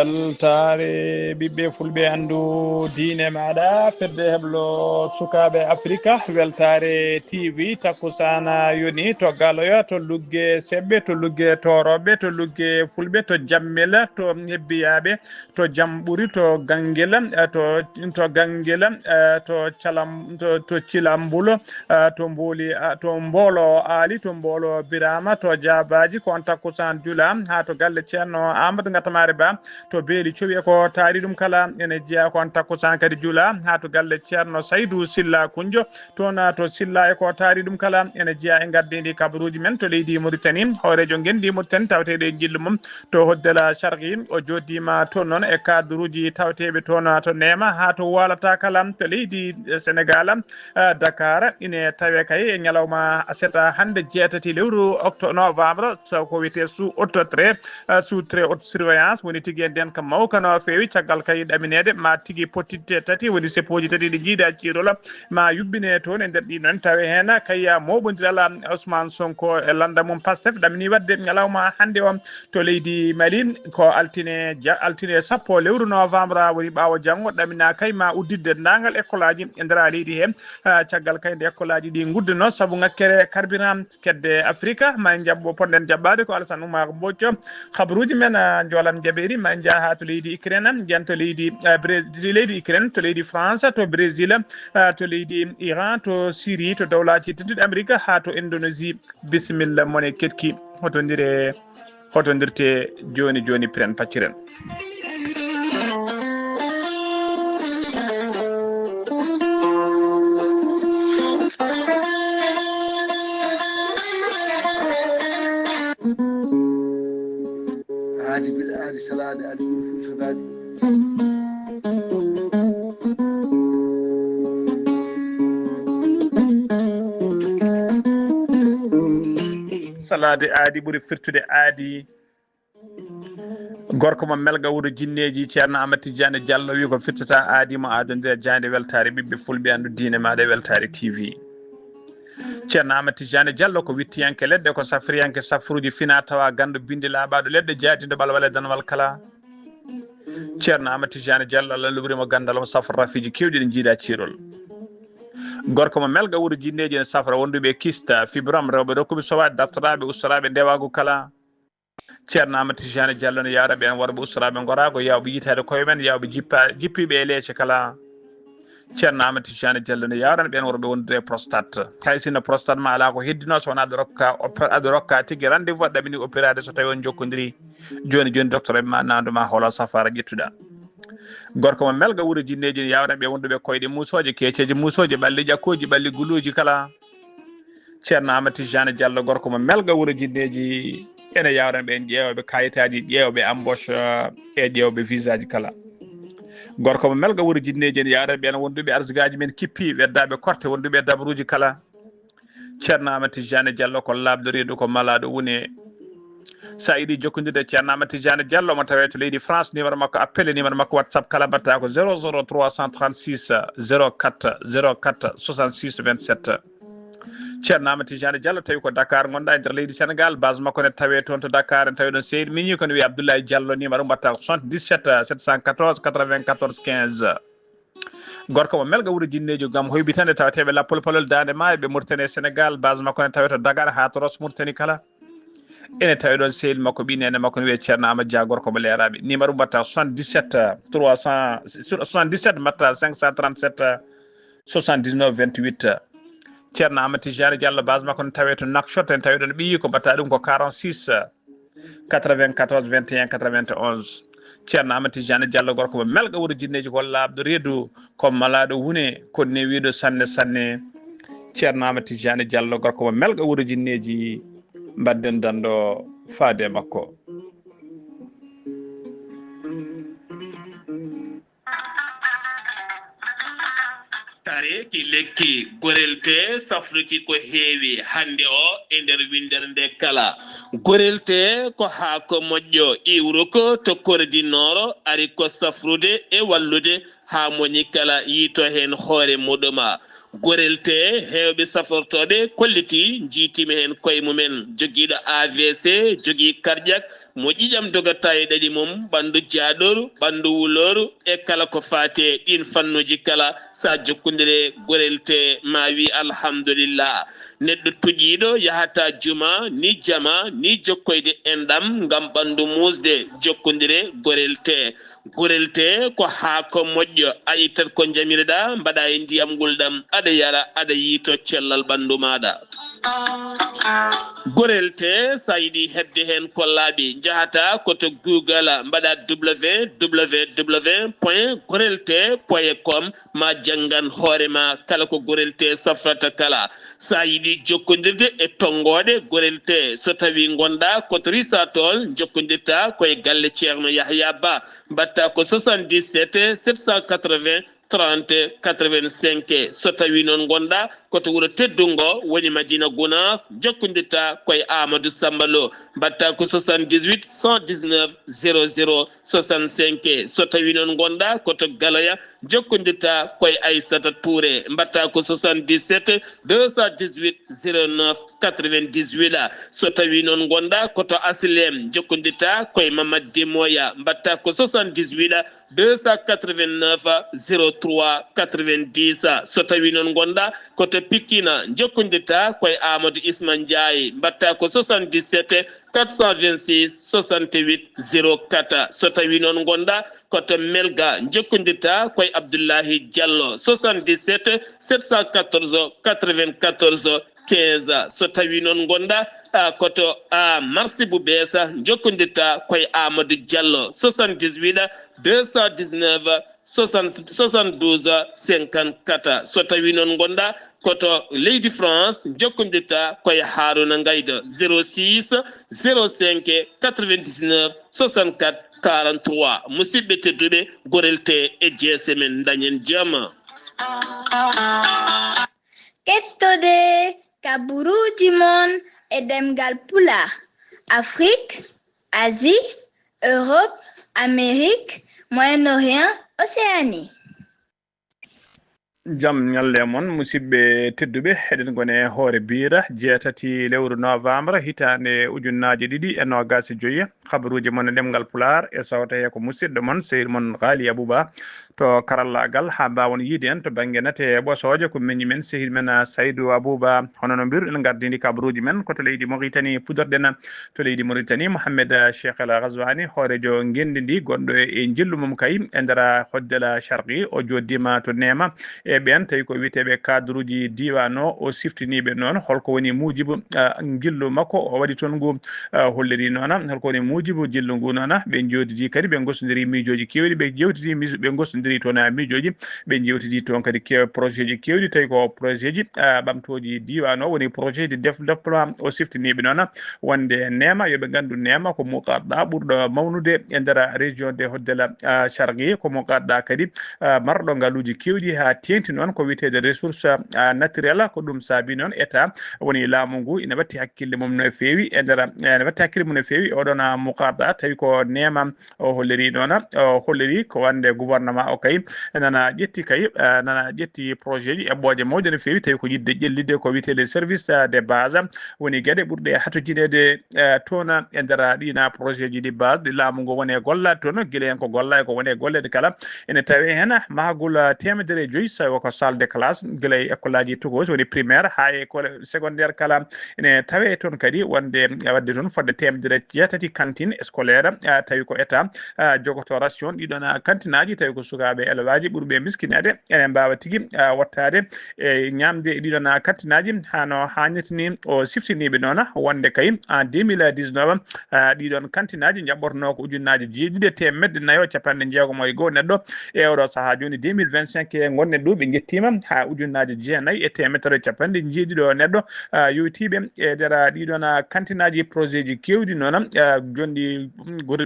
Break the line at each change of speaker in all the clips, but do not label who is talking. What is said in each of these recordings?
weltare ɓiɓɓe fulɓe andu diine maɗa fedde heblo sukaɓe africa weltare tv takkusana yoni to galoya to lugge seɓɓe to lugge toroɓe to lugge fulɓe to jammela to hebbiyaɓe to jamɓuri to ganguela to ganguela to calam to cilambulo to mbooli to mboolo aali to mboolo birama to jabaji ko on takkusan jula ha to galle ceerno amadou gatamare ba to beeli cowi ko taari ɗum kala ene jeeya ko on takkusan kadi juula ha to galle ceerno saydou silla kunjo toon to silla e ko taari ɗum kala ene jeeya e gardidi kabaruji men to leydi Mauritanie hoorejo gendi Mauritanie taweteɗo e jillu mum to hoddela sharqi o joddima toon noon e cadre uji taweteɓe toon to nema ha to walata kala to leydi Sénégal Dakar ine tawe kay e ñalawma aseta hande jeetati lewru novembre so ko wiyete sous haute trait sous très haute surveillance woni tigui nden kam mawka no fewi caggal kay ɗaminede ma tigui pottite tati woni seppoji tati ɗi jiida ciirol ma yubbine toon e nder ɗi noon tawe hen kayya moɓodiral Ousmane Sonko e landa mum Pastef ɗamini wadde ñalawma hande o to leydi Mali ko altine sappo lewru novembre woni ɓawo janggo ɗamina kay ma uddidde dendagal école aji e nder leydi he caggal kay nde école aji ɗi gudduno saabu ngakkere carburant kedde Afrique ma jabbo ponɗen jaɓɓade ko Alassane Oumar Mbodjo habaruji men jolan jaɓeri ma jaaha to leydi Ukraine jen to leydi Ukraine to leydi France to Brésil to leydi Iran to Syrie to dawlaji tedduɗe Amérique ha to Indonésie bisimilla mone ketki hotondirte joni joni piren pacciren
aadi bil aadi salade aadi ɓuri fulfinaɗi
salade aadi ɓuuri firtude aadi gorko mo melga wuuro jinneji ceerno Amadou Tidiane Diallo wi ko firtata aadi mo adondire jande weltare ɓiɓɓe fulɓe andu diine maɗa weltare TV ceerno Amadou Tidiane Diallo ko wittiyanke leɗɗe ko safriyanke safruji fina tawa gandu bindi laaɓaɗo leɗɗe jaadido ɓalwal e danwal kala ceerno Amadou Tidiane Diallo Allah lubrimo gandal mo safra rafiji kewɗi ɗi jiiɗa ciirol gorko mo melga wuuro jinneji ne safra wonduɓe kista fibrom rewɓe rokkuɓe sowade dartoɗaɓe ustoraɓe ndewagu kala ceerno Amadou Tidiane Diallo ne yaraɓe en worɓe ustoraɓe gorago yawɓe yitade koye men yawɓe jippiɓe e leece kala ceerno Amadou Tidiane Diallo ne yawran ɓen worɓe wondude prostate hay sinno prostate ma ala ko heddino so wona aɗa rokka tigui rendez-vous ɗamini opérade so tawi on jokkodiri joni joni docteur en ma nanduma holo safara ƴettuɗa gorko mo melga wuuro jinneji ne yawran ɓe wonduɓe koyɗe musoje keceji musoje ɓalli ƴakkoji ɓalli guluji kala ceerno Amadou Tidiane Diallo gorko mo melga wuuro jinneji ene yawran ɓen ƴeewoɓe kayitaji ƴeewoɓe embauche e ƴeewoɓe visa ji kala gorko mo melga wuuro jinneji ene yawran ɓen wonduɓe arsigaji men kippi weddaɓe korte wonduɓe dabruji kala ceerno Amadou Tidiane Diallo ko labdoriɗo ko malaɗo woni sa yiiɗi jokkodirde ceerno Amadou Tidiane Diallo mo tawe to leydi France numéro makko appelé numéro makko WhatsApp kala mbatta ko 00336 04 04 66 27 ceerno Amadou Tidiane Diallo tawi ko Dakar gonɗa e nder leydi Sénégal base makko ne tawe toon to Dakar en tawi ɗon seydi mini kono wiye Abdoulaye Diallo numéro mbatta ko 77 714 94 15 gorko mo melga wuuro jinnejo gam hoybitande tawateɓe lappol palol dande maayo ɓe Mauritanie Sénégal base makko ne tawe to Dakar ha to Ross Mauritanie kala ene tawi ɗon sehil makko ɓinene makko ne wiye ceerno Amadou Dia gorko mo leeraɓe numéro mbatta 77 mbatta 537 79 28 ceerno Amadou Tidiane Diallo base makko ne tawe to Nouakchott en tawi ɗon ɓiyi ko mbatta ɗum ko 46 94 21 91 ceerno Amadou Tidiane Diallo gorko mo melga wuuro jinneji ko labɗo reedu ko malaɗo wune ko newiɗo sanne sanne ceerno Amadou Tidiane Diallo gorko mo melga wuuro jinneji mbadden dando faade makko
tare ki lekki gorelte safruki ko heewi hande o e nder windere nde kala gorelte ko haako moƴƴo iwru ko to korodinoro ari ko safrude e wallude ha moni kala yiito hen hoore muɗuma gorelte hewɓe safortoɓe kolliti jiitimi hen koye mumen joguiɗo AVC jogui cardiaque mo ƴiƴam dogata e ɗaɗi mum ɓandu jaaɗoru ɓandu wuloru e kala ko faate ɗin fannuji kala sa jokkodire gorelte ma wi alhamdulillah neɗɗo tuƴiɗo yahata juma ni jama ni jokkoyde enɗam ngam ɓandu musde jokkodire gorelte ko haako moƴƴo a ittat ko jamireɗa mbaɗa e ndiyam gulɗam aɗa yara aɗa yiito cellal ɓandu maɗa gorelte sa yiɗi hedde hen kollaɓe jahata koto Google mbaɗa www.gorelte.com ma janggan hoorema kala ko gorelte safrata kala sa yiɗi jokkodirde e tongoɗe gorelte so tawi gonɗa koto risatol jokkodirta koye galle ceerno Yahya Ba mbatta ko 77 780 30 85 so tawi noon gonɗa koto wuuro teddungo woni Madina Gounass jokkodirta koye Amadou Samba Lo mbatta ko 78 119 00 65 so tawi noon gonɗa koto Galoya jokkodirta koye Aissata Touré mbatta ko 77 218 09 98 so tawi noon gonɗa koto Asilem jokkodirta koye Mamadou Demoya mbatta ko 78 289 03 90 so tawi noon gonɗa koto Pikina jokkodirta koye Amadou Isma Ndiaye mbatta ko 77 426 68 04 so tawi noon gonɗa koto Melga jokkodirta koye Abdoullahi Diallo 77 714 94 15 so tawi noon gonɗa koto marsi bu beesa jokkodirta koye Amadou Diallo 78 219 72 54 so tawi noon gonɗa koto leydi France jokkodirta koye Haruna Ngayda 06 05 99 64 43 musidɓe tedduɓe gorelte e jeese men dañen jaam
kettode kaburuji mon e demgal pula Afrique, Asie, Europe, Amérique, Moyen-Orient, Océanie.
jam ñalle mon musidɓe tedduɓe eɗen gone hoore biira jeetati lewru novembre hitande ujunnaje ɗiɗi e nogas e joyyi habaruji mon e ɗemgal pular e sawta he ko musidɗo mon sehil mon Ghali Abouba to karallagal ha mbawon yiide en to banggue nate ɓosoje ko meññi men sehil men Saydou Abouba hono no mbiru en gardini kabaruji men koto leydi Mauritanie pudorɗen to leydi Mauritanie Mohamed Cheikh El Ghazouani hoorejo gendi ndi gonɗo e jillu mum kay e nder hoddela Sharqi o joddima to Nema e ɓen tawi ko wiyeteɓe cadre uji diwan o siftiniɓe noon holko woni mujibu jillu makko o waɗi toon ngu holliri noon holko woni mujibu jillu ngu noon ɓe jodidi kadi ɓe gostodiri miijoji kewɗi ɓe jewtidi ɓe gostodiri toon miijoji ɓe jewtidi toon kadi projet ji kewɗi tawi ko projet ji ɓamtoji diwan o woni projet de développement o siftiniɓe noon wonde Nema yoɓe gandu Nema ko muqadɗa ɓurɗo mawnude e nder région de hoddela Sharqi ko muqadɗa kadi marɗo ngaluji kewɗi ha tenti noon ko witede ressource naturelle ko ɗum saabi noon état woni laamu ngu ina watti hakkille mum no feewi e nder ene watti hakkille mum no feewi oɗon muqadɗa tawi ko Nema o holliri noon o holliri ko wande gouvernement o kay nana ƴetti kay nana ƴetti projet ji eɓɓoje mawde no feewi tawi ko yidde ƴellide ko witede service de base woni gueɗe ɓurɗe hatojinede toon e nder ɗina projet ji ɗi base ɗi laamu ngu woni gollade toon guila hen ko golla e ko woni gollede kala ene tawi hen mahgol temedere joyyi sawi ko salle de classe guila e école aji tokos woni primaire ha école secondaire kala ene tawe toon kadi wonde wadde toon fodde temedere jeetati cantine scolaire tawi ko état jogoto ration ɗiɗon cantine aji tawi ko sukaɓe élève ɓurɓe miskinede ene mbawa tigui wattade e ñamde ɗiɗon cantine aji hano hannirta ni o siftiniɓe noon wonde kay en 2019 ɗiɗon cantine aji jaɓɓorno ko ujunnaje jeeɗiɗi temedde nayo capanɗe jeegom e goho neɗɗo e oɗo saaha joni 2025 gonne ɗo ɓe jettima ha ujunnaje jeenayyi e temetere capanɗe jeeɗiɗo neɗɗo yowtiɓe e nder ɗiɗon cantine aji projet ji kewɗi noon joni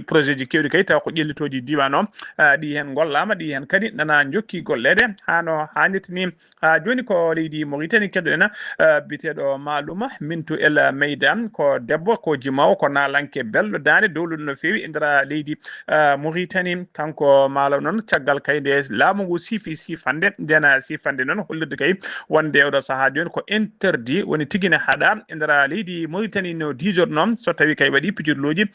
projet ji kewɗi kay taw ko ƴellitoji diwan o ɗi hen gollama ɗi holli hen kadi nana jokki gollede hano hanitni ha joni ko leydi Mauritanie keddoɗena biteɗo Maluma Mintu El Meida ko debbo ko jimawo ko nalanke belɗo dande dowlude no fewi e nder leydi Mauritanie kanko malaw noon caggal kayde laamu ngu sifande ndena sifande noon hollirde kay wonde oɗo saaha joni ko interdit woni tigine haɗa e nder leydi Mauritanie no dijor noon so tawi kay waɗi pijirloji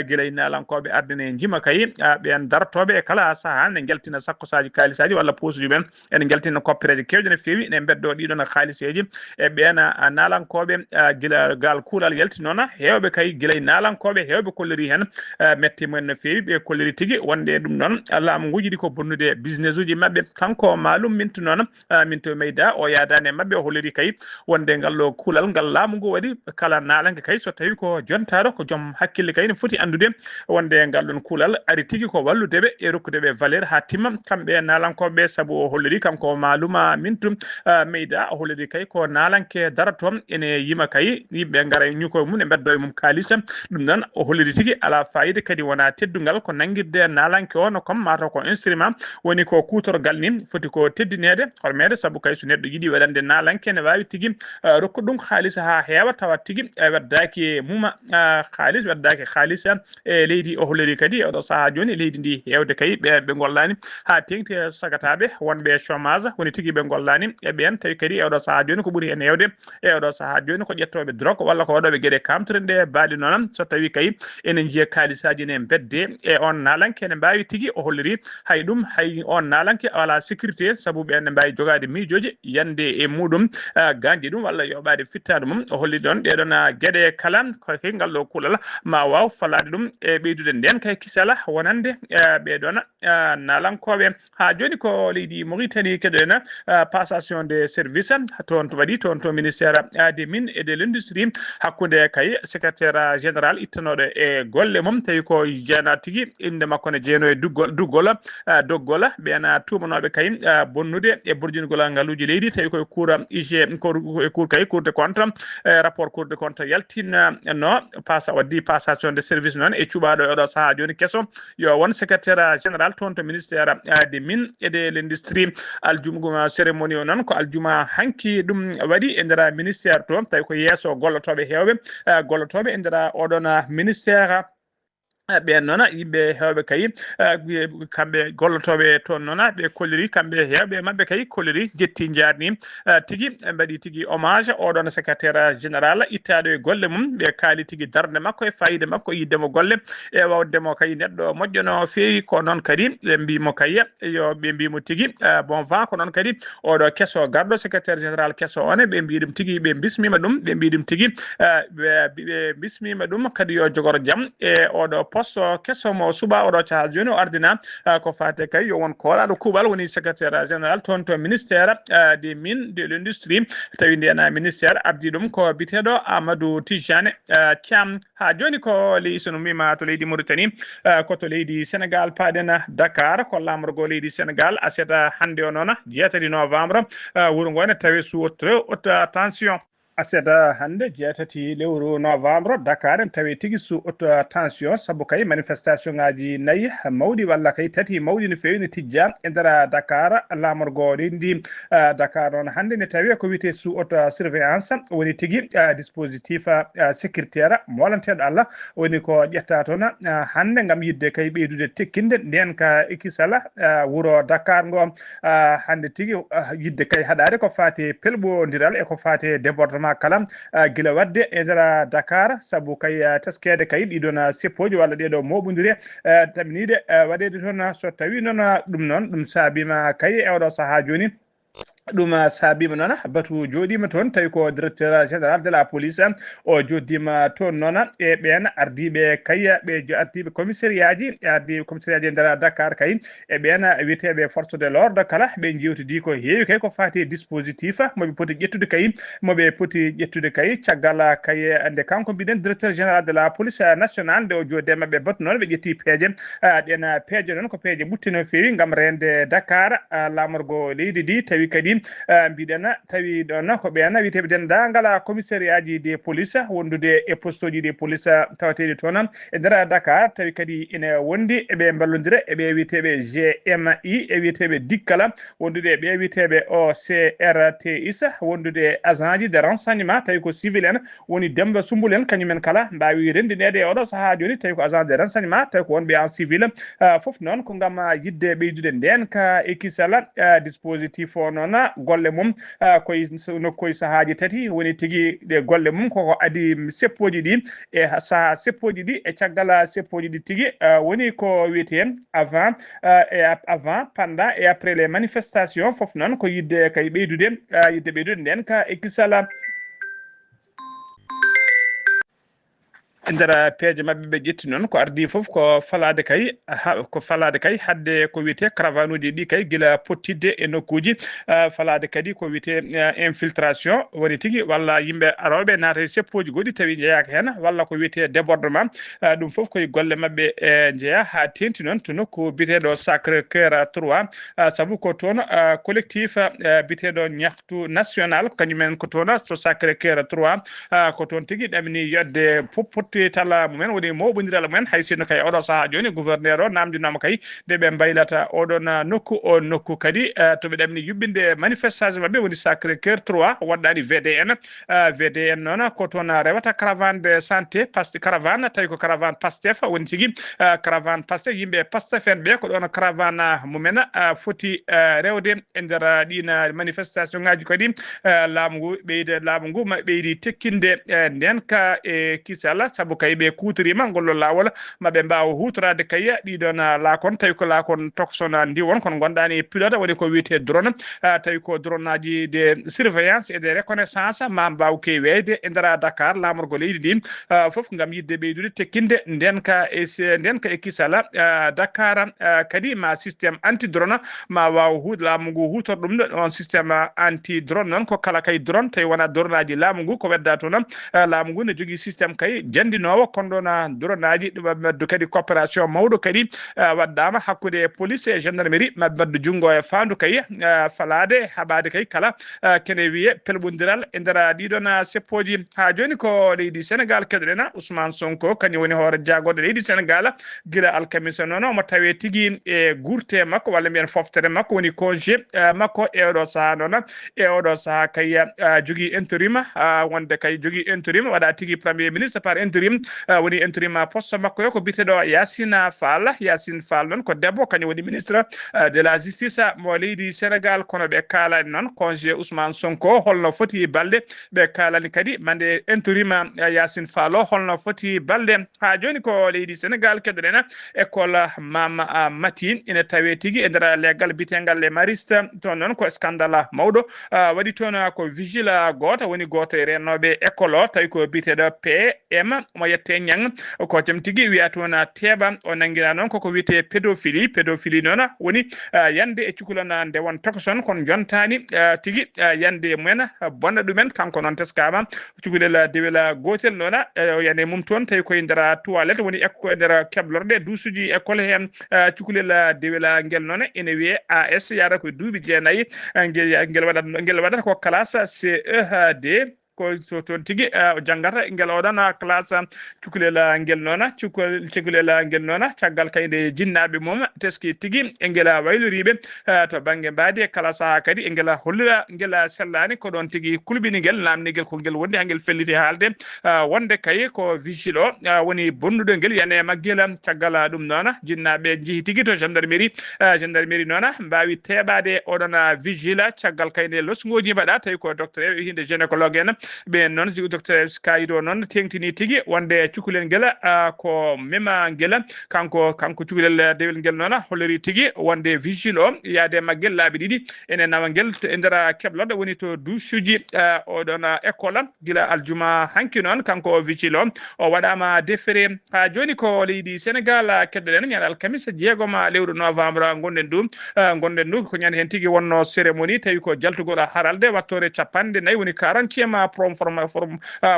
guila e nalankoɓe ardene jima kay ɓen dartoɓe e kala saaha ne geltina sakkosaji kalisaji walla posuji men ene geltina koppereje kewje no fewi ne beddo ɗiɗon haliseji e ɓen nalankoɓe guila gal kuulal yalti noon hewɓe kay guila e nalankoɓe hewɓe kolliri hen metti mumen no fewi ɓe kolliri tigui wonde ɗum noon laamu ngu yiiɗi ko bonnude business uji mabɓe kanko Malum Mintu noon Mintu Meida o yadani e mabɓe o holliri kay wonde ngallo kuulal ngal laamu ngu waɗi kala nalanke kay so tawi ko jontaɗo ko joom hakkille kay ne foti andude wonde ngal ɗon kuulal ari tigui ko walludeɓe e rokkudeɓe valeur ha timma kamɓe nalankoɓe saabu o holliri kanko Maluma Mintu Meida o holliri kay ko nalanke darato ene yima kay yimɓe ngara ñukoye mum e beddo e mum kalisa ɗum noon o holliri tigui ala fayida kadi wona teddugal ko nanguirde nalanke o no comme mataw ko instrument woni ko kutorgal ni foti ko teddinede hormede saabu kay so neɗɗo yiiɗi waɗande nalanke ne wawi tigui rokku ɗum haalisa ha heewa tawa tigui weddaki muma haalis weddaki haalisa e leydi o holliri kadi oɗo saaha joni leydi ndi hewde kay ɓe gollani ha tengti sagataɓe wonɓe chômage woni tigui ɓe gollani e ɓen tawi kadi oɗo saaha joni ko ɓuuri hen hewde e oɗo saaha joni ko ƴettoɓe drogue walla ko waɗoɓe gueɗe kamtere nde baali noon so tawi kay ene jiiya kalisaji ne bedde e on nalanke ene mbawi tigui o holliri hay ɗum hay on nalanke wala sécurité saabu ɓen ne mbawi jogade miijoji yande e muɗum ganji ɗum walla yoɓade fittade mum o holli ɗon ɗeɗon gueɗe kala koke ngal ɗo kuulal ma waw falade ɗum e ɓeydude nden kay kisala wonande ɓeɗon nalankoɓe ha joni ko leydi Mauritanie keɗoɗen passation de service toon to waɗi toon to ministére des mines et de l'industrie hakkude kay secrétaire général ittanoɗo e golle mum tawi ko jeena tigui inde makko ne jeeno e doggol ɓen tumanoɓe kay bonnude e borjingol ngaluji leydi tawi koye cour IG cour kay cour de compte rapport cour de compte yaltina no waddi passation de service noon e cuɓaɗo e oɗo saaha joni kesso yo won secrétaire général toon to ministére des mines et de l'industrie aljumguma cérémonie o noon ko aljuma hanki ɗum waɗi e nder ministére to tawi ko yeeso gollotoɓe hewɓe gollotoɓe e nder oɗon ministére ɓen noon yimɓe hewɓe kay kamɓe gollotoɓe toon noon ɓe kolliri kamɓe hewɓe mabɓe kay kolliri jetti jarni tigui mbaɗi tigui hommage oɗon secrétaire général ittaɗo e golle mum ɓe kaali tigui darde makko e fayida makko yiddemo golle e wawdemo kay neɗɗo moƴƴo no fewi ko noon kadi ɓe mbimo kay yo ɓe mbimo tigui bon vent ko noon kadi oɗo kesso garɗo secrétaire général kesso one ɓe mbi ɗum tigui ɓe bismima ɗum ɓe mbi ɗum tigui ɓe bismima ɗum kadi yo jogoro jaam e oɗo poste kessomo suɓa oɗo caaha joni o ardina ko fate kay yo won koolaɗo kuuɓal woni secrétaire général toon to ministére des mines de l'industrie tawi ndiyana ministére ardi ɗum ko biteɗo Amadou Tijane Thiam ha joni ko leydi sono mima to leydi Mauritanie koto leydi Sénégal paaɗen Dakar ko lamorgo leydi Sénégal aseta hande o noon 7 novembre wuuro ngo ne tawi sous haute tension aseda hande 7 lewru novembre Dakar en tawi tigui sous haute tension saabu kay manifestation ngaji nayyi mawɗi walla kay tati mawɗi no fewi no tijja e nder Dakar lamorgo ndi Dakar noon hande ne tawi ko wiyete sous haute surveillance woni tigui dispositif sécuritaire molanteɗo Allah woni ko ƴetta toon hande gam yidde kay ɓeydude tekkinde nden ka ikisala wuuro Dakar ngo hande tigui yidde kay haɗade ko fati pelɓodiral e ko fati débordement kala gila wadde e nder Dakar saabu kay teskede kay ɗiɗon seppoji walla ɗeɗo moɓodire taminide waɗede toon so tawi noon ɗum noon ɗum saabima kay e oɗo saaha joni ɗum saabima noon batu joɗima toon tawi ko directeur général de la police o joddima toon noon e ɓen ardiɓe kay ɓe ardiɓe commissariat ji ardi commissariat ji e nder Dakar kay e ɓen wiyeteɓe force de l'ordre kala ɓe jewtidi ko heewi kay ko fati dispositif moɓe poti ƴettude kay caggal kay nde kanko mbiɗen directeur général de la police nationale nde o jodde mabɓe batu noon ɓe ƴetti peeje ɗen peeje noon ko peeje ɓutti no fewi gam rende Dakar lamorgo leydi ndi tawi kadi kadi mbiɗen tawi ɗon ko ɓen witeɓe dendagal commissariat ji des police wondude e poste ji des police tawateɗi toon e nder Dakar tawi kadi ine wondi eɓe ballodira eɓe witeɓe GMI e witeɓe dikkala wondude ɓe witeɓe OCRTIS wondude agent ji de renseignement tawi ko civil en woni Demba Sumbul en kañumen kala mbawi rendinede e oɗo saaha joni tawi ko agent de renseignement tawi ko wonɓe en civil foof noon ko gam yidde ɓeydude nden ka ekisala dispositif o noon golle mum koye nokkoye saahaji tati woni tigui ɗe golle mum koko adi seppoji ɗi e saaha seppoji ɗi e caggal seppoji ɗi tigui woni ko wiyete avant avant pendant et après les manifestations foof noon ko yidde kay ɓeydude nden ka ekisala ndara peeje mabɓe ɓe ƴetti noon ko ardi foof ko falade kay hadde ko wiyete caravane uji ɗi kay gila pottidde e nokkuji falade kadi ko wiyete infiltration woni tigui walla yimɓe aroɓe naata e seppoji goɗɗi tawi jeeyaka hen walla ko wiyete débordement ɗum foof koye golle mabɓe jeeya ha tenti noon to nokku biteɗo Sacré Cœur 3 saabu ko toon collectif biteɗo ñahtu national kañumen ko toon to Sacré Cœur 3 ko toon tigui ɗamini yodde tala mumen woni mawɓodiral mumen hay sinno kay oɗo saaha joni gouverneur o namdinama kay nde ɓe mbaylata oɗon nokku kadi to ɓe ɗamini yuɓɓinde manifestation mabɓe woni Sacré Cœur 3 waɗɗani VDN noon ko toon rewata caravane de santé caravane tawi ko caravane Pastef woni tigui caravane Pastef yimɓe Pastef en ɓe ko ɗon caravane mumen foti rewde e nder ɗin manifestation ngaji kadi laamu ngu ɓeydi tekkinde nden ka e kisala saabu kay ɓe kutorima ngollo lawol maɓe mbawa hutorade kayya ɗiɗon laakon tawi ko laakon toksona ndiwon kono gonɗani pilote woni ko wiyete drone tawi ko drone aji de surveillance et de reconnaissance ma mbaw kewede e nder Dakar lamorgo leydi ndi foof gam yidde ɓeydude tekkinde nden ka e kisala Dakar kadi ma systéme anti drone ma waw laamu ngu hutor ɗum ɗo on systéme anti drone noon ko kala kay drone tawi wona drone aji laamu ngu ko wedda to noon laamu ngu ne jogui systéme kay jandinowo kono ɗon drone aji ɗumaddu kadi coopération mawɗo kadi waddama hakkude police e gendarmerie mabaddu junggo e fandu kay falade haɓade kay kala kene wiye pelɓodiral e nder ɗiɗon seppoji ha joni ko leydi Sénégal keɗoɗen Ousmane Sonko kañum woni hoore jagoɗo leydi Sénégal guila alkamisa noon omo tawe tigui e gurte makko walla mbiyen foftere makko woni congé makko e oɗo saaha noon e oɗo saaha kay jogui intérim wonde kay jogui intérim waɗa tigui premier ministre par intérim woni intérim poste makko yo ko biteɗo Yassine Fall noon ko debbo kañum woni ministre de la justice mo leydi Sénégal kono ɓe kalani noon congé Ousmane Sonko holno foti balde ɓe kalani kadi mande intérim Yassine Fall o holno foti balde ha joni ko leydi Sénégal keɗoɗen école Mama Mati ina tawe tigui e nder leggal bitegal le mariste toon noon ko scandale mawɗo waɗi toon ko vigile goto woni goto e rennoɓe école o tawi ko biteɗo PM mo yette ñang ko jam tigui wiya toon teeɓa o nanguina noon koko wiyete pédophilie noon woni yande e cukalana nde won tokoson kono jontani tigui yande mumen bonna ɗumen kanko noon teskama cukalel dewel gotel noon yande mum toon tawi koye nder toilette woni nder keblorde duusuji école hen cukalel dewel ngel noon ene wiye AS yara koye duuɓi jeenayyi ngel waɗata ko classe CED ko so toon tigui janggata ngel oɗon classe cukalel ngel noon cukalel ngel noon caggal kayde jinnaɓe mum teski tigui e ngel wayloriɓe to banggue mbadi kala saaha kadi e ngel hollira ngel sellani ko ɗon tigui kulɓiniguel namniguel ko ngel wondi ha ngel felliti haalde wonde kay ko vigile o woni bonnuɗo ngel yane maggel caggal ɗum noon jinnaɓe jeehi tigui to gendarmerie noon mbawi teɓade oɗon vigile caggal kayde losgoji mbaɗa tawi ko docteur hinde gynécologue en ɓe noon docteur kayido noon tengtini tigui wonde cukalel ngel ko mema ngel kanko cukalel dewel ngel noon holliri tigui wonde vigile o yaade maggel laabi ɗiɗi ene nawa ngel e nder keblode woni to douchuji oɗon école guila aljuma hanki noon kanko vigile o waɗama déféré ha joni ko leydi Sénégal keddoɗen ñande alkamisa 6 lewru novembre gonɗen ɗum ko ñande hen tigui wonno cérémonie tawi ko jaltugol haralde wattore 40 woni 40e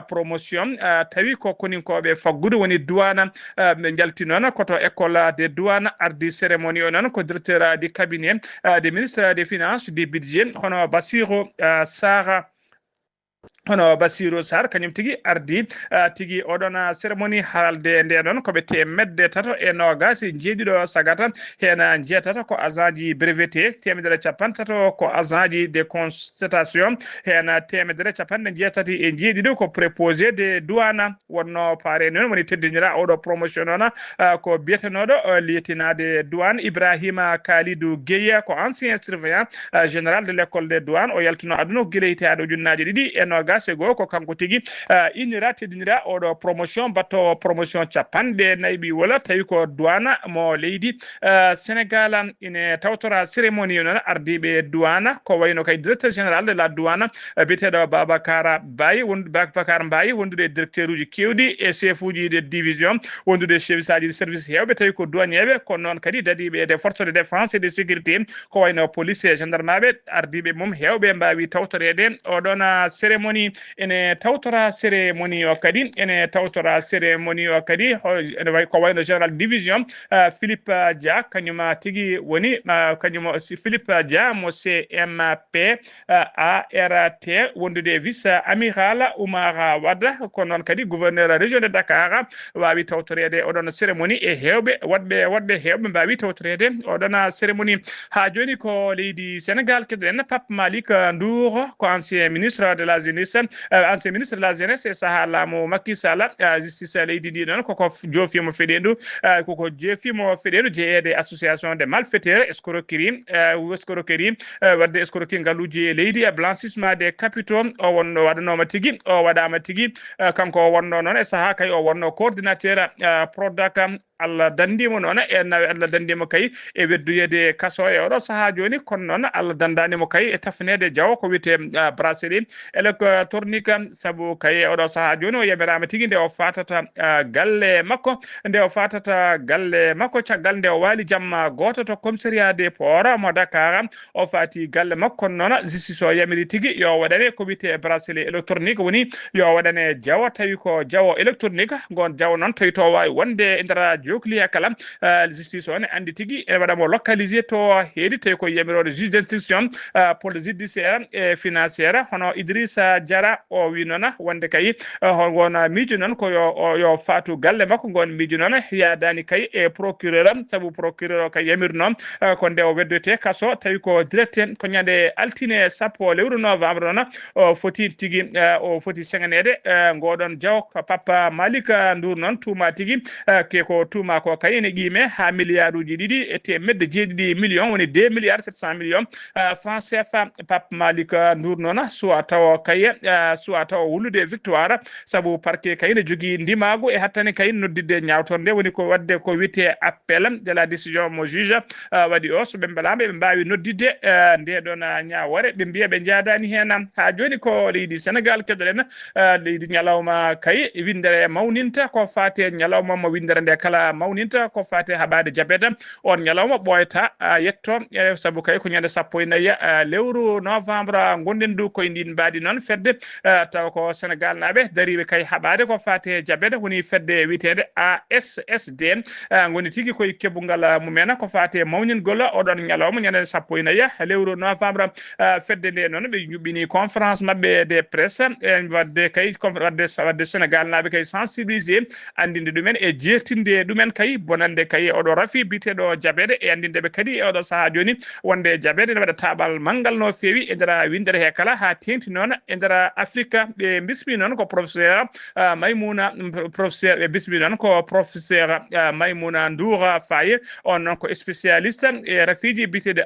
promotion tawi ko koninkoɓe faggude woni douane ɓe jalti noon koto école des douanes ardi cérémonie o noon ko directeur du cabinet des ministres des finances du budget hono Bassirou Sara hono Bassirou Sar kanyum tigi ardi tigi odon cérémonie haalde nde non ko be temedde tato e nogasi jeedido sagata hena jeetata ko agent breveté temedere capan tato ko agent de constatation hena temedere capan jeetati e jeedido ko préposé de douane wonno pare non woni teddinira odo promotion ona ko bietenodo lieutenant douane Ibrahima Kalidou Gueye ko ancien surveillant général de l'école des douanes o yaltuno aduno gileyti ado junnaji didi e nogasi go ko kanko tigi inira teddinira odo promotion batto promotion capande naybi wala tawi ko douane mo leydi Sénégal ine tawtora cérémonie non ardibe douane ko wayno kay directeur général de la douane bitedo Babacar Baye Babacar Mbaye wondude directeur uji kewdi e chef uji de division wondude chef de service hewbe tawi ko douanier ko non kadi dadibe des forces de défense et de sécurité ko wayno police et gendarmerie ardibe mum hewbe mbawi tawtorede odona cérémonie ene tawtora cérémonie o kadi ene tawtora cérémonie o kadi ko wayno général division Philippe Dia kanyuma tigi woni kanyuma Philippe Dia mo CMP ART wondude vice amiral Oumar Wada ko non kadi gouverneur région de Dakar wawi tawtorede odon cérémonie e hewbe wadbe hewbe mbawi tawtorede odon cérémonie ha joni ko leydi Sénégal kedden Pape Malick Ndour ko ancien ministre de la jeunesse ancien ministre de la jeunesse et sahalamo Macky Sall justice leydi di non koko jofimo fedendu koko jefimo fedendu jeede association de malfaiteurs escroquerie wadde escroquerie galuji leydi e blanchissement des capitaux o wonno wadanoma tigi o wadama tigi kanko wonno non e saha kay o wonno coordinateur Prodac Allah dandimo non e nawe Allah dandimo kay e wedduyede kaso e odo saha joni kon non Allah dandanimo kay e tafnede jaw ko wiete brasserie électronique sabu kay odo saha joni o yamirama tigi nde o fatata galle makko caggal nde o wali jamma goto to commissariat des ports mo Dakar o fati galle makko non justice o yamiri tigi yo wadane ko wiete bracelet électronique woni yo wadane jaw tawi ko jaw électronique gon jaw non tawi to wawi wonde indara jokli kala justice on andi tigi e wadamo localiser to heedi tawi ko yamirode juge d'instruction pour judiciaire et financière hono Idrissa Diara o wi nona wonde kay gona miijo non ko yo fatu galle makko gon miijo non yaadani kay e procureur sabu procureur kay yamirno ko nde o weddete kaso tawi ko directeur ko nyande altine sappo lewru novembre non o foti tigi o foti senganede godon jaw Papa Malick Ndour non tuma tigi ke ko tuma ko kay ne gime ha milliarduji didi e temedde jeedidi million woni 2 milliards 700 millions francs CFA Papa Malick Ndour non so ataw kay so ataw wulude victoire sabu parquet kay ne jogi ndimago e hattane kay noddide nyawtonde woni ko wadde ko wiete appel de la décision mo juge wadi o so be mbalambe be mbawi noddide nde don nyaawore be biya be jaadani hen ha joni ko leydi Sénégal kedolen leydi nyalawma kay windere mawninta ko fate nyalawma mo windere nde kala mawninta ko fate habade jabeda on nyalawma boyta yetto sabu kay ko nyande sappo naya lewru novembre gonden du ko indin baadi non fedde taw ko Sénégal nabe daribe kay habade ko fate jabeda woni fedde witede ASSD ngoni tigi koy kebungal mumena ko fate mawnin gola odon nyalawma nyande sappo naya lewru novembre fedde de non be nyubini conférence mabbe de presse wadde kay wadde Sénégal nabe kay sensibiliser andinde dumen e jertinde dumen kay bonande kay odo rafi bitedo jabede e andinde be kadi odo saha joni wonde jabede ne wada tabal mangal no fewi e dara windere he kala ha tenti non e dara Afrika be bismi non ko professeur Maymouna professeur e bismi non ko professeur Maymouna Ndour Faye on non ko spécialiste e rafiji bitede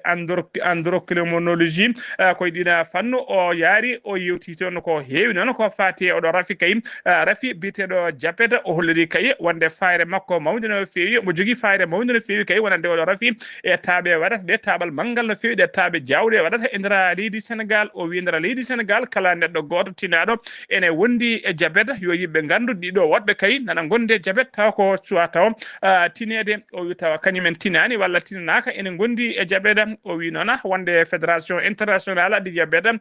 endocrinologie ko dina fanno o yaari o yewti ton ko heewi non ko fati odo rafi kay rafi bitedo jabede o holliri kay wonde fayre makko mawde mawde no feewi mo jogi fayre mawde no feewi kay wonande o rafi e taabe wadata de taabal mangal no feewi de taabe jawde wadata e ndera leydi Sénégal o wi ndera leydi Sénégal kala neddo goto tinaɗo ene wondi e jabeta yo yimɓe gandu ɗiɗo woɗɓe kay nana gonde jabet taw ko suwa taw tinede o wi tawa kañumen tinani walla tinanaka ene gondi e jabeta o wi noon wonde fédération internationale di jabeta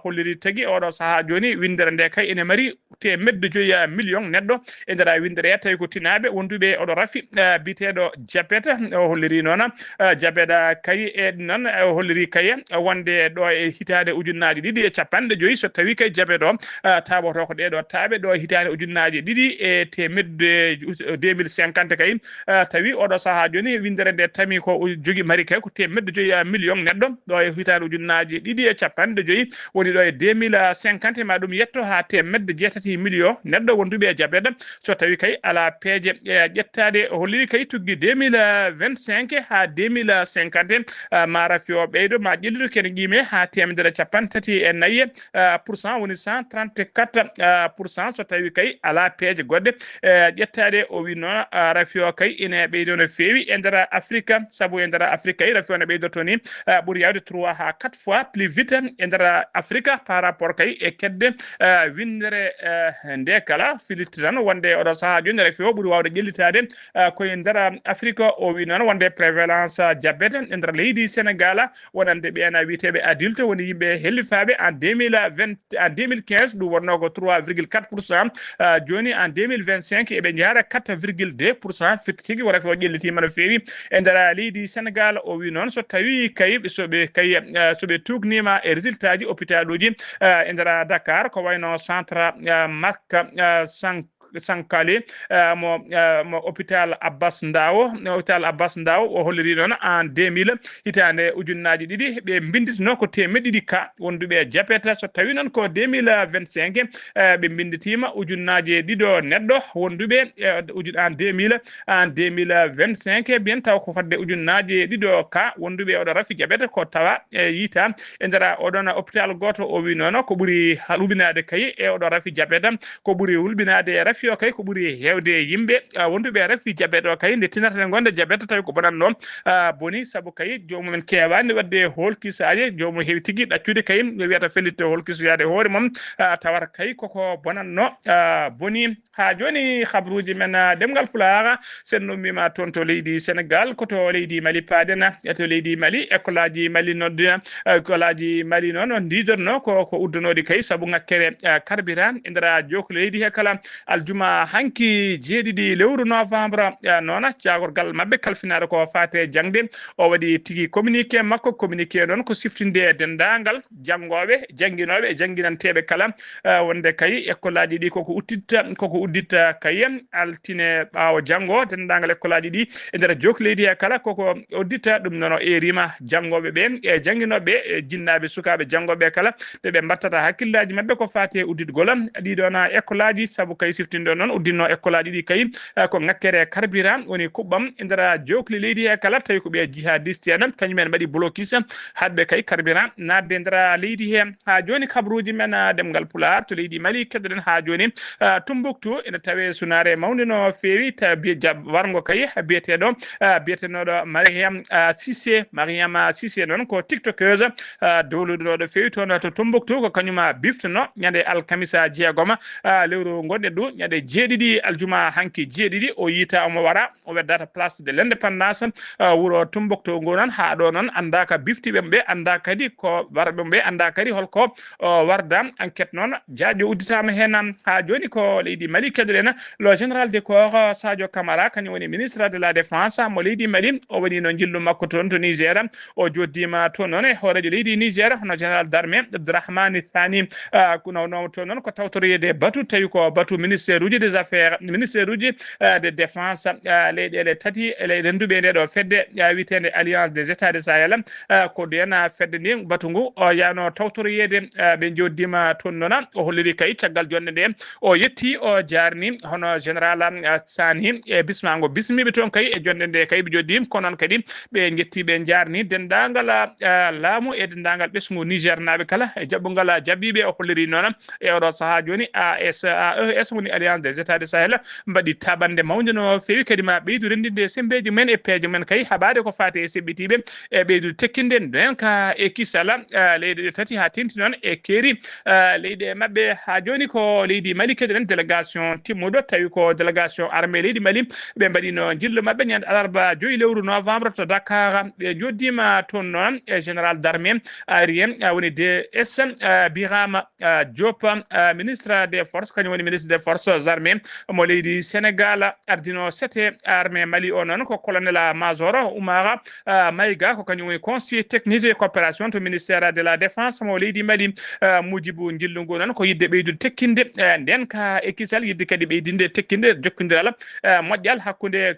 holliri tagi oɗo saaha joni windere nde kay ene mari temedde 5 million neɗɗo e ndera windere tawi ko tinaɓe wonduɓe oɗo rafi biteɗo jabeta o holliri noon jabeta kay e noon holliri kay wonde ɗo e hitande ujunnaji ɗiɗi e capanɗe joyyi so tawi kay jabet o taboto ko ɗeɗo taaɓe ɗo hitande ujunnaji ɗiɗi e temedde 2050 kay tawi oɗo saaha joni windere nde tami ko jogi mari kay ko temedde 5 million neɗɗo ɗo e hitande ujunnaji ɗiɗi e capanɗe joyyi woni ɗo e 2050 ma ɗum yetto ha temedde 6 million neɗɗo wonduɓe e jabeta so tawi kay ala peeje ƴettade holliri kay tuggi 2025 ha 2050 ma rafi o ɓeydo ma ƴellido kene qime ha temedere capantati e nayyi % woni 134% so tawi kay ala peeje godde ƴettade o wi noon rafi o kay ine ɓeydo no feewi e nder Afrique sabu e nder Afrique kay rafi o ne ɓeydoto ni ɓuuri yawde 3 ha 4 fois plus vite e nder Afrique par rapport kay e kedde windere nde kala filiti tan wonde oɗo saaha joni rafi o ɓuuri wawde ƴellitade koye nder Afrique o wi noon wonde prévalence diabète e nder leydi Sénégal wonande ɓeena witeɓe adulte woni yimɓe hellifaɓe en 2015 ɗum wonno ko 3,4% joni en 2025 eɓe jaara 4,2% fitti tigui wona ko ƴellitima no feewi e nder leydi Sénégal o wi noon so tawi kay soɓe tugnima e résultat ji hôpital uji e nder Dakar ko wayno centre Makka Sankale mo hôpital Abbas Ndao o holliri noon en 2000 hitande ujunnaji ɗiɗi ɓe binditino ko temedde ɗiɗi ka wonduɓe diabète so tawi noon ko 2025 ɓe binditima ujunnaji ɗiɗo neɗɗo wonduɓe en 2025 bien taw ko fadde ujunnaji ɗiɗo ka wonduɓe oɗo rafi diabète ko tawa yiita e nder oɗon hôpital goto o wi noon ko ɓuuri hulɓinade kay e oɗo rafi diabète ko ɓuuri hulɓinade e rafi o kay ko ɓuuri hewde yimɓe wonduɓe rafi diabète o kay nde tinata nde gonde diabète tawi ko bonatno boni saabu kay jomumen kewani wadde holkisaji jomum heewi tigui ɗaccude kay wiyata fellite holkisoyade hoore mum tawata kay koko bonatno boni ha joni habruji men demgal Pulaar sen nommima toon to leydi Sénégal koto leydi Mali paadena to leydi Mali école aji Mali nodde école aji Mali noon didonno ko uddanode kay saabu ngakkere carburant e nder jokle leydi he kala aljuma hanki jeeɗiɗi lewru novembre noon cagorgal mabɓe kalfinade ko fate jangde o waɗi tigui communiqué makko communiqué noon ko siftinde dendagal jangoɓe janguinoɓe e janguinanteɓe kala wonde kay école aji ɗi koko udditta kay altine ɓawo janggo dendagal école aji ɗi e nder jokleydi he kala koko udditta ɗum noon o erima jangoɓe ɓe e janguinoɓe e jinnaɓe sukaɓe jangoɓe kala ɓe mbattata hakkillaji mabɓe ko fate udditgol ɗiɗon école aji saabu kay siftinde noon udditno école aji ɗi kay ko ngakkere carburant woni kuɓɓam e nder jokli leydi he kala tawi ko ɓe jihadiste en kañumen mbaɗi blocus hadɓe kay carburant nadde e nder leydi he ha joni kabruji men demgal Pulaar to leydi Mali keddoɗen ha joni Tumbuktu ene tawe sunare mawde no feewi wargo kay biyeteɗo Mariam Cissé noon ko tiktokeuse dowluɗoɗo feewi toon to Tumbuktu ko kañuma biftano ñande alkamisa jeegoma lewru gonɗen ɗo ñande jeeɗiɗi aljuma hanki jeeɗiɗi o yiita omo wara o weddata place de l'indépendance wuro Tumbuktu ngo noon ha ɗo noon andaka biftiɓe ɓe anda kadi ko warɓe ɓe anda kadi holko warda enquête noon jaaƴo udditama hen ha joni ko leydi Mali keddoɗen le général de corps Sadio Camara kañum woni ministre de la défense mo leydi Mali o woni no jillu makko toon to Niger o joddima toon noon e hoorejo leydi Niger hono général d'armée Abdourahmane Thani kuno toon noon ko tawtorede batu tawi ko batu ministère uji des affaires ministère uji de défense leyɗele tati renduɓe nde ɗo fedde witende alliance des états de Sahel ko ɗen fedde ndi batu ngu o yano tawtoroyede ɓe joddima toon noon o holliri kay caggal jonde nde o yetti o jarni hono général Sani e bismago bismiɓe toon kay e jonde nde kay ɓe joddi kono noon kadi ɓe jetti ɓe jarni dendagal laamu e dendagal ɓesgu Niger naɓe kala e jaɓɓugal jabbiɓe o holliri noon e oɗo saaha joni AES woni alliance alliance des états du Sahel mbaɗi tabande mawde no fewi kadi ma ɓeydu rendinde sembeji men e peeje men kay haɓade ko fati e seɓɓitiɓe e ɓeydu tekkinde nden ka e kisala leydi ɗe tati ha tenti noon e keeri leydi mabɓe ha joni ko leydi Mali kadi nen délégation timmuɗo tawi ko délégation armée leydi Mali ɓe mbaɗino jillo mabɓe ñande alarba 2 lewru novembre to Dakar ɓe joddima toon noon e général d'armée aérien woni DS Birama Diop ministre des forces kañum woni ministre des forces armées mo leydi Sénégal ardino sete armée Mali o noon ko colonel major Oumara Maïga ko kañum woni conseiller technique et coopération to ministère de la défense mo leydi Mali mujibu jillu ngu noon ko yidde ɓeydude tekkinde nden ka e kisal yidde kadi ɓeydinde tekkinde jokkodiral moƴƴal hakkude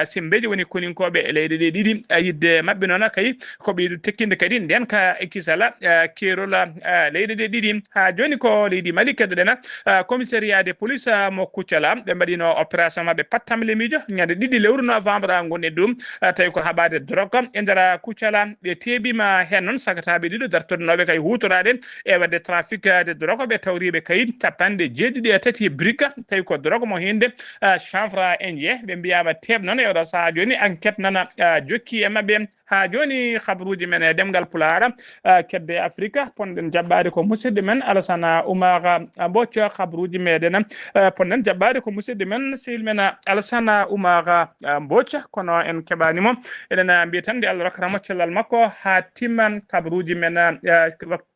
sembeji woni koninkoɓe e leyɗe ɗe ɗiɗi yidde mabɓe noon kay ko ɓeydu tekkinde kadi nden ka e kisala kerola leyɗe ɗe ɗiɗi ha joni ko leydi Mali keddoɗen commissariat de police mo Kuccala ɓe mbaɗino opération mabɓe pattamle miijo ñande 2 lewru novembre gonɗe ɗum tawi ko haɓade drogue e nder Kuccala ɓe teɓima hen noon sagataɓe ɗiɗo dartonoɓe kay hutorade e wadde trafic de drogue ɓe tawriɓe kay capanɗe 7 brique tawi ko drogue mo hinde chanvre indien ɓe mbiyama teɓ noon e oɗo saaha joni enquête nana jokki e mabɓe ha joni habaruji men e demgal Pulaar kedde Afrique ponɗen jaɓɓade ko musidɗo men Alassane Oumar Mbocco habaruji meɗen ponɗen jaɓɓade ko musidɗo men sehil men Alassane Oumar Mbocco kono en keɓanimo eɗen mbiya tan nde Allah rokkatamo cellal makko ha timma habaruji men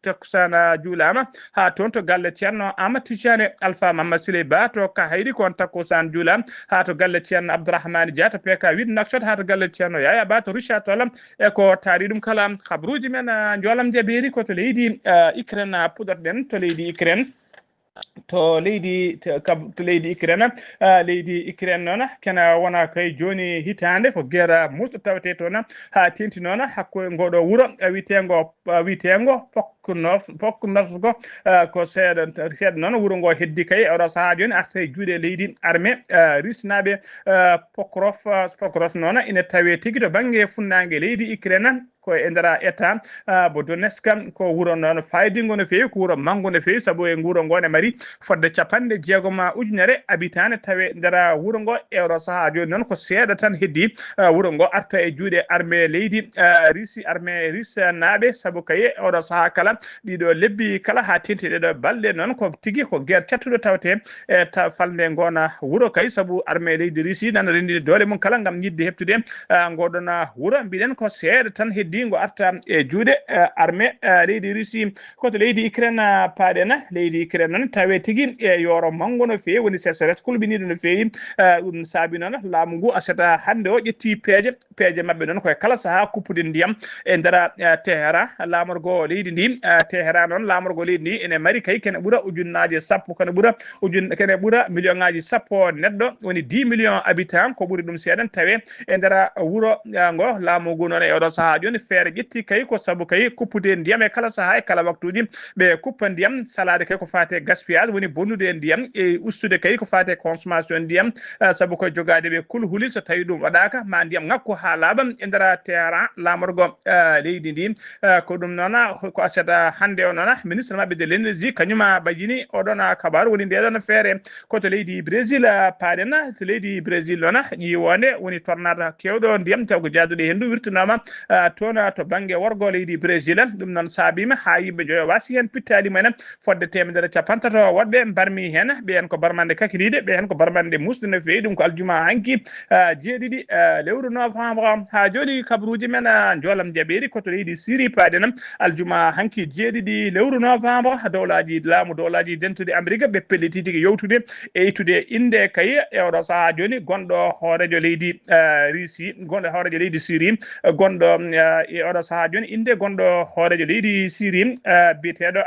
takkusana juulama ha toon to galle ceerno Amadou Tidiane Alpha Mamadou Siley Ba to ka hayri ko on takkusan juulama ha to galle ceerno Abdourahmane Dia to PK 8 Nouakchott ha to galle ceerno Yaya Ba to Richard Toll e ko taari ɗum kala habaruji men jolam jaɓeri ko to leydi Ukraine puɗorɗen to leydi Ukraine to leydi Ukraine leydi Ukraine noon kena wona kay joni hitande ko guerre musto tawete toon ha tenti noon hakkude ngoɗo wuuro witego Poknofgo ko seeɗa noon wuuro ngo heddi kay oɗo saaha joni arta e juuɗe leydi armée rusnaɓe Pokrof noon ina tawe tigui to banggue funnague leydi Ukraine ko e nder état bo Donetsk ko wuuro noon faydigo no fewi ko wuuro manggo no fewi saabu e wuuro ngo ne mari fodde 60 ujunere habitants tawe nder wuuro ngo e oɗo saaha joni noon ko seeɗa tan heddi wuuro ngo arta e juuɗe armée leydi armée russe naaɓe saabu kay oɗo saaha kala ɗiɗo lebbi kala ha tenti ɗeɗo balɗe noon ko tigui ko guerre cattuɗo tawte e falde gona wuuro kay saabu armée leydi Russie nana rendide doole mum kala gam yidde heptude ngoɗon wuuro mbiɗen ko seeɗa tan heddi ngo arta e juuɗe armée leydi Russie koto leydi Ukraine paaɗena leydi Ukraine noon tawe tigui e yoro manggo no fewi woni sécheresse kulɓiniɗo no fewi ɗum saabi noon laamu ngu asata hande o ƴetti peeje mabɓe noon koye kala saaha kuppude ndiyam e nder Téhéran lamorgo leydi ndi Téhéran noon lamorgo leydi ndi ene mari kay kene ɓuura ujunnaje sappo kene ɓuura million ngaji sappo neɗɗo woni 10 millions habitants ko ɓuuri ɗum seeɗan tawe e nder wuuro ngo laamu ngu noon e oɗo saaha joni feere ƴetti kay ko saabu kay kuppude ndiyam e kala saaha e kala waktuji ɓe kuppa ndiyam salade kay ko fate gaspillage woni bonnude ndiyam e ustude kay ko fate consommation ndiyam saabu koye jogade ɓe kulhuli so tawi ɗum waɗaka ma ndiyam ngakko ha laaɓa e nder Téhéran lamorgo leydi ndi ko ɗum noon ko asata hande o noon ministre mabɓe de l'énergie kañuma ɓajini oɗon kabaru woni ndeɗon feere koto leydi Brésil paaɗen to leydi Brésil noon ƴiwonde woni tornade kewɗo ndiyam taw ko jaaduɗe hendu wirtanoma toon to banggue worgo leydi Brésil ɗum noon saabima ha yimɓe joyo wasi hen pittali mumen fodde 150 woɗɓe barmi hen ɓen ko barmande kakiriɗe ɓen ko barmande musde no fewi ɗum ko aljuma hanki jeeɗiɗi lewru novembre ha joni kabaruji men jolam jaɓeri koto leydi Syrie paaɗen aljuma hanki jeeɗiɗi lewru novembre laamu dowlaji dentude Amérique ɓe pelliti tigui yewtude e ittude inde kay e oɗo saaha joni gonɗo hoorejo leydi Russie gonɗo hoorejo leydi Syrie gonɗo e oɗo saaha joni inde gonɗo hoorejo leydi Syrie biyeteɗo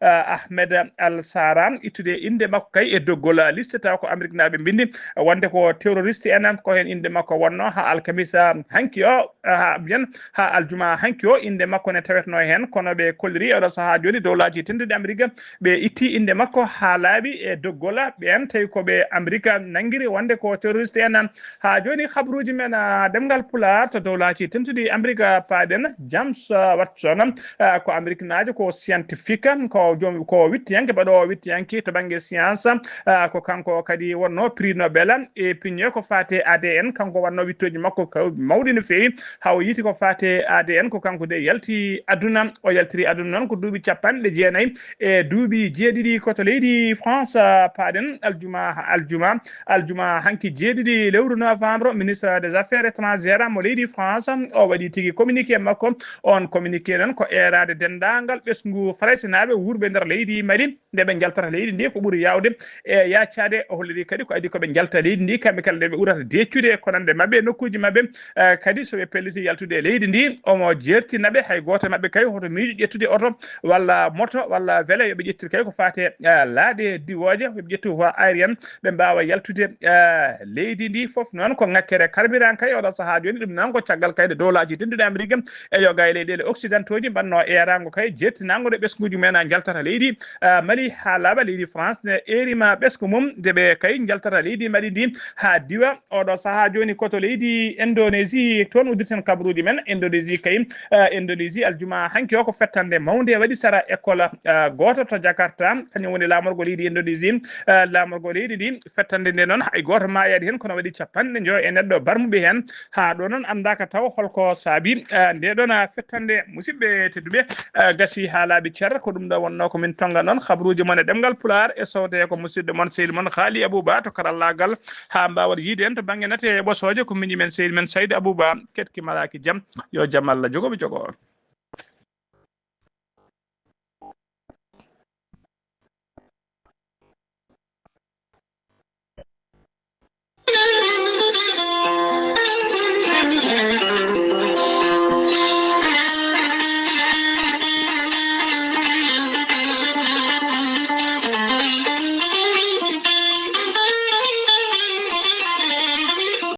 Ahmed Al-Sara ittude inde makko kay e doggol liste taw ko Amérique naɓe bindi wonde ko terroriste en ko hen inde makko wonno ha alkamisa hanki o ha aljuma hanki o inde makko ne tawetno hen en kono ɓe kolliri oɗo saaha joni dowlaji tendude Amérique ɓe itti inde makko ha laaɓi e doggola ɓen tawi koɓe Amérique nanguiri wonde ko terroriste en ha joni habruji men demgal Pulaar to dowlaji tentude Amérique paaɗen James Watson ko Amérique najo ko scientifique ko joom ko wittiyanke baɗo wittiyanke to banggue science ko kanko kadi wonno prix Nobel e pigne ko fate ADN kanko wanno wittoji makko mawɗi no fewi haw yiti ko fate ADN ko kanko de yalti aduna o yaltiri aduna noon ko duuɓi 90 e duuɓi 7 koto leydi France paaɗen aljuma hanki 7 lewru novembre ministre des affaires étrangères mo leydi France o waɗi tigui communiqué makko on communiqué noon ko erade dendagal ɓesgu Faransaɓe wurɓe nder leydi Mali nde ɓe jaltata leydi ndi ko ɓuuri yawde e yaccade o holliri kadi ko adi koɓe jalta leydi ndi kamɓe kala nde ɓe ɓurata deccude konande mabɓe nokkuji mabɓe kadi soɓe pelliti yaltude e leydi ndi omo jertinaɓe hay goto mabɓe kay hoto miijo ƴettude oto walla moto walla vélo yoɓe ƴettude kay ko fate laaɗe diwoje yoɓe ƴettu voie aérienne ɓe mbawa yaltude leydi ndi foof noon ko ngakkere carburant kay oɗo saaha joni ɗum noon ko caggal kayde dowlaji tendude Amérique e yoga e leyɗele occidentaux ji mbanno erago kay jertinago ɗe ɓesguji men jaltata leydi Mali ha laaɓa leydi France ne erima ɓesgu mum deɓe kay jaltata leydi Mali ndi ha diwa oɗo saaha joni koto leydi Indonésie toon uddirten kabaruji men Indonésie kay Indonésie aljuma hanki o ko fettande mawde waɗi sara école goto to Jakarta kañum woni lamorgo leydi Indonésie lamorgo leydi ndi fettande nde noon hay goto mayadi hen kono waɗi 50 e neɗɗo barmuɓe hen ha ɗo noon andaka taw holko saabi nde ɗon fettande musidɓe tedduɓe gasi ha laaɓi ceer ko ɗum ɗo wonno ko min tonga noon habaruji mon e ɗemgal Pulaar e sowde ko musidɗo mon sehil mon Haali Abouba to karallagal ha mbawat yiide en to banggue nate e ɓosoje ko miñi men sehil men Saydou Abouba ketki malaki jaam yo jaam Allah jogoɓe jogo